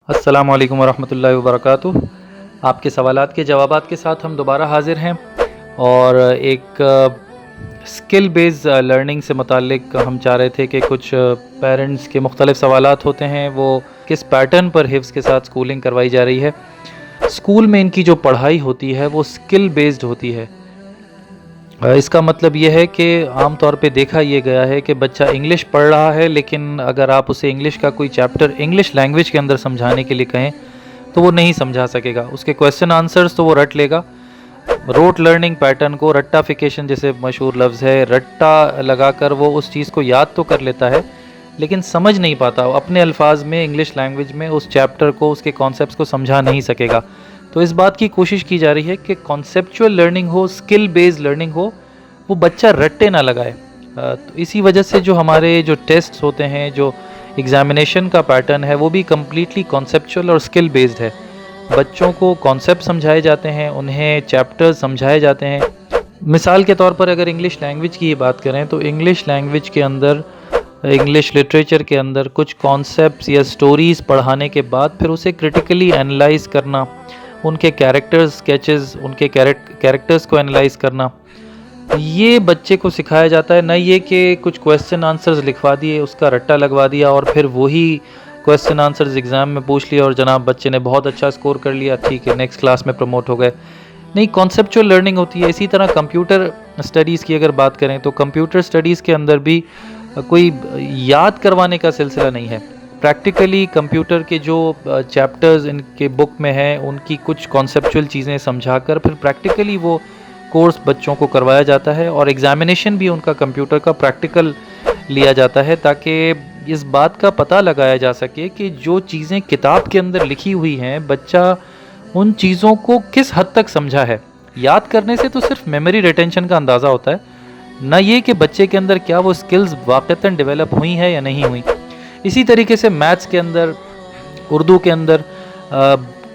السلام علیکم ورحمۃ اللہ وبرکاتہ۔ آپ کے سوالات کے جوابات کے ساتھ ہم دوبارہ حاضر ہیں، اور ایک اسکل بیس لرننگ سے متعلق ہم چاہ رہے تھے کہ کچھ پیرنٹس کے مختلف سوالات ہوتے ہیں، وہ کس پیٹرن پر حفظ کے ساتھ اسکولنگ کروائی جا رہی ہے۔ اسکول میں ان کی جو پڑھائی ہوتی ہے وہ اسکل بیسڈ ہوتی ہے۔ اس کا مطلب یہ ہے کہ عام طور پہ دیکھا یہ گیا ہے کہ بچہ انگلش پڑھ رہا ہے، لیکن اگر آپ اسے انگلش کا کوئی چیپٹر انگلش لینگویج کے اندر سمجھانے کے لیے کہیں تو وہ نہیں سمجھا سکے گا۔ اس کے کویسچن آنسرز تو وہ رٹ لے گا۔ روٹ لرننگ پیٹرن کو رٹافیکیشن جیسے مشہور لفظ ہے، رٹا لگا کر وہ اس چیز کو یاد تو کر لیتا ہے لیکن سمجھ نہیں پاتا، اپنے الفاظ میں انگلش لینگویج میں اس چیپٹر کو، اس کے کانسیپٹس کو سمجھا نہیں سکے گا۔ تو اس بات کی کوشش کی جا رہی ہے کہ کانسیپچول لرننگ ہو، اسکل بیسڈ لرننگ ہو، وہ بچہ رٹے نہ لگائے۔ تو اسی وجہ سے جو ہمارے جو ٹیسٹس ہوتے ہیں، جو ایگزامینیشن کا پیٹرن ہے، وہ بھی کمپلیٹلی کانسیپچول اور اسکل بیسڈ ہے۔ بچوں کو کانسیپٹ سمجھائے جاتے ہیں، انہیں چیپٹر سمجھائے جاتے ہیں۔ مثال کے طور پر اگر انگلش لینگویج کی بات کریں تو انگلش لینگویج کے اندر، انگلش لٹریچر کے اندر کچھ کانسیپٹس یا سٹوریز پڑھانے کے بعد پھر اسے کرٹیکلی انالائز کرنا، ان کے کیریکٹرز اسکیچز، ان کے کیریکٹرز کو انالائز کرنا، یہ بچے کو سکھایا جاتا ہے۔ نہ یہ کہ کچھ کویسچن آنسرز لکھوا دیے، اس کا رٹا لگوا دیا اور پھر وہی کویسچن آنسرز ایگزام میں پوچھ لیا اور جناب بچے نے بہت اچھا سکور کر لیا، ٹھیک ہے نیکسٹ کلاس میں پروموٹ ہو گئے۔ نہیں، کانسیپچول لرننگ ہوتی ہے۔ اسی طرح کمپیوٹر اسٹڈیز کی اگر بات کریں تو کمپیوٹر اسٹڈیز کے اندر بھی کوئی یاد کروانے کا سلسلہ نہیں ہے۔ پریکٹیکلی کمپیوٹر کے جو چیپٹرز ان کے بک میں ہیں، ان کی کچھ کانسیپچول چیزیں سمجھا کر پھر پریکٹیکلی وہ کورس بچوں کو کروایا جاتا ہے، اور ایگزامینیشن بھی ان کا کمپیوٹر کا پریکٹیکل لیا جاتا ہے تاکہ اس بات کا پتہ لگایا جا سکے کہ جو چیزیں کتاب کے اندر لکھی ہوئی ہیں بچہ ان چیزوں کو کس حد تک سمجھا ہے۔ یاد کرنے سے تو صرف میموری ریٹینشن کا اندازہ ہوتا ہے، نہ یہ کہ بچے کے اندر کیا وہ سکلز واقعتاً ڈیولپ ہوئی ہیں یا نہیں ہوئی۔ اسی طریقے سے میتھس کے اندر، اردو کے اندر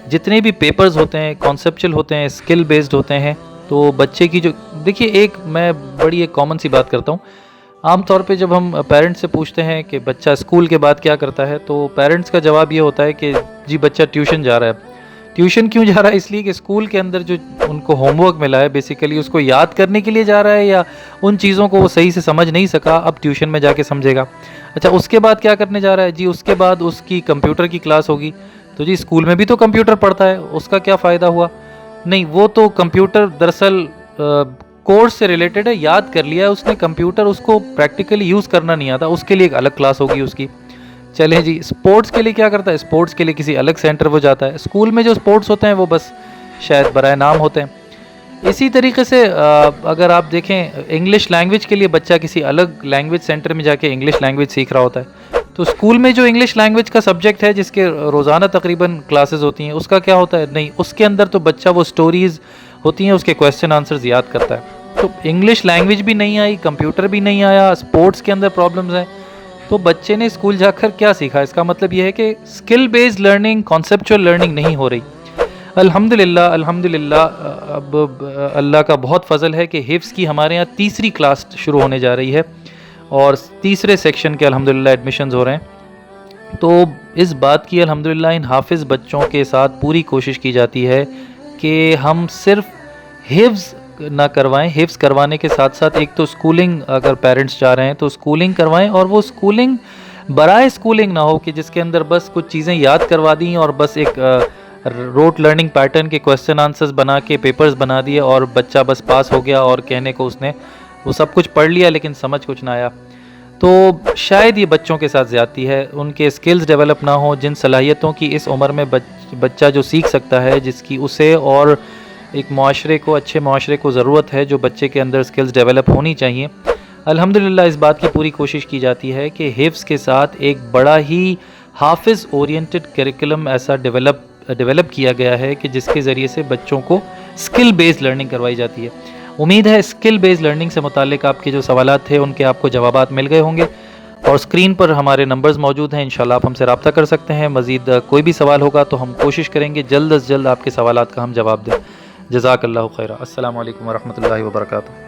جتنے بھی پیپرز ہوتے ہیں کانسیپچل ہوتے ہیں، اسکل بیسڈ ہوتے ہیں، تو بچے کی جو دیکھیے، میں بڑی ایک کامن سی بات کرتا ہوں۔ عام طور پہ جب ہم پیرنٹس سے پوچھتے ہیں کہ بچہ اسکول کے بعد کیا کرتا ہے تو پیرنٹس کا جواب یہ ہوتا ہے کہ جی بچہ ٹیوشن جا رہا ہے۔ ٹیوشن کیوں جا رہا ہے؟ اس لیے کہ اسکول کے اندر جو ان کو ہوم ورک ملا ہے بیسیکلی اس کو یاد کرنے کے لیے جا رہا ہے، یا ان چیزوں کو وہ صحیح سے سمجھ نہیں سکا، اب ٹیوشن میں جا کے سمجھے گا۔ اچھا، اس کے بعد کیا کرنے جا رہا ہے؟ جی اس کے بعد اس کی کمپیوٹر کی کلاس ہوگی۔ تو جی اسکول میں بھی تو کمپیوٹر پڑھتا ہے، اس کا کیا فائدہ ہوا؟ نہیں، وہ تو کمپیوٹر دراصل کورس سے ریلیٹڈ ہے، یاد کر لیا ہے اس نے کمپیوٹر، اس کو پریکٹیکلی یوز کرنا نہیں آتا، اس کے لیے ایک الگ کلاس ہوگی اس کی۔ چلیں جی، اسپورٹس کے لیے کیا کرتا ہے؟ اسپورٹس کے لیے کسی الگ سینٹر وہ جاتا ہے۔ اسکول میں جو اسپورٹس ہوتے ہیں وہ بس شاید برائے نام ہوتے ہیں۔ اسی طریقے سے اگر آپ دیکھیں انگلش لینگویج کے لیے بچہ کسی الگ لینگویج سینٹر میں جا کے انگلش لینگویج سیکھ رہا ہوتا ہے، تو اسکول میں جو انگلش لینگویج کا سبجیکٹ ہے جس کے روزانہ تقریباً کلاسز ہوتی ہیں، اس کا کیا ہوتا ہے؟ نہیں، اس کے اندر تو بچہ وہ سٹوریز ہوتی ہیں اس کے کویسچن آنسرز یاد کرتا ہے۔ تو انگلش لینگویج بھی نہیں آئی، کمپیوٹر بھی نہیں آیا، اسپورٹس کے اندر پرابلمز ہیں، تو بچے نے اسکول جا کر کیا سیکھا؟ اس کا مطلب یہ ہے کہ skill based learning, conceptual learning نہیں ہو رہی۔ الحمدللہ اب اللہ کا بہت فضل ہے کہ حفظ کی ہمارے یہاں تیسری کلاس شروع ہونے جا رہی ہے، اور تیسرے سیکشن کے الحمدللہ ایڈمیشنز ہو رہے ہیں۔ تو اس بات کی الحمدللہ ان حافظ بچوں کے ساتھ پوری کوشش کی جاتی ہے کہ ہم صرف حفظ نہ کروائیں، حفظ کروانے کے ساتھ ساتھ ایک تو اسکولنگ اگر پیرنٹس چاہ رہے ہیں تو اسکولنگ کروائیں، اور وہ اسکولنگ برائے اسکولنگ نہ ہو کہ جس کے اندر بس کچھ چیزیں یاد کروا دیں اور بس ایک روٹ لرننگ پیٹرن کے کویسچن آنسرز بنا کے پیپرز بنا دیے اور بچہ بس پاس ہو گیا، اور کہنے کو اس نے وہ سب کچھ پڑھ لیا لیکن سمجھ کچھ نہ آیا۔ تو شاید یہ بچوں کے ساتھ زیادتی ہے، ان کے اسکلز ڈیولپ نہ ہوں، جن صلاحیتوں کی اس عمر میں بچہ جو سیکھ سکتا ہے، جس کی اسے اور ایک معاشرے کو، اچھے معاشرے کو ضرورت ہے، جو بچے کے اندر اسکلز ڈیولپ ہونی چاہیے۔ الحمدللہ اس بات کی پوری کوشش کی جاتی ہے کہ حفظ کے ساتھ ایک بڑا ہی حافظ اورینٹڈ کریکولم ایسا ڈیولپ کیا گیا ہے کہ جس کے ذریعے سے بچوں کو اسکل بیسڈ لرننگ کروائی جاتی ہے۔ امید ہے اسکل بیسڈ لرننگ سے متعلق آپ کے جو سوالات تھے ان کے آپ کو جوابات مل گئے ہوں گے، اور اسکرین پر ہمارے نمبرز موجود ہیں، انشاءاللہ آپ ہم سے رابطہ کر سکتے ہیں۔ مزید کوئی بھی سوال ہوگا تو ہم کوشش کریں گے جلد از جلد آپ کے سوالات کا ہم جواب دیں۔ جزاک اللہ خیرہ۔ السلام علیکم ورحمۃ اللہ وبرکاتہ۔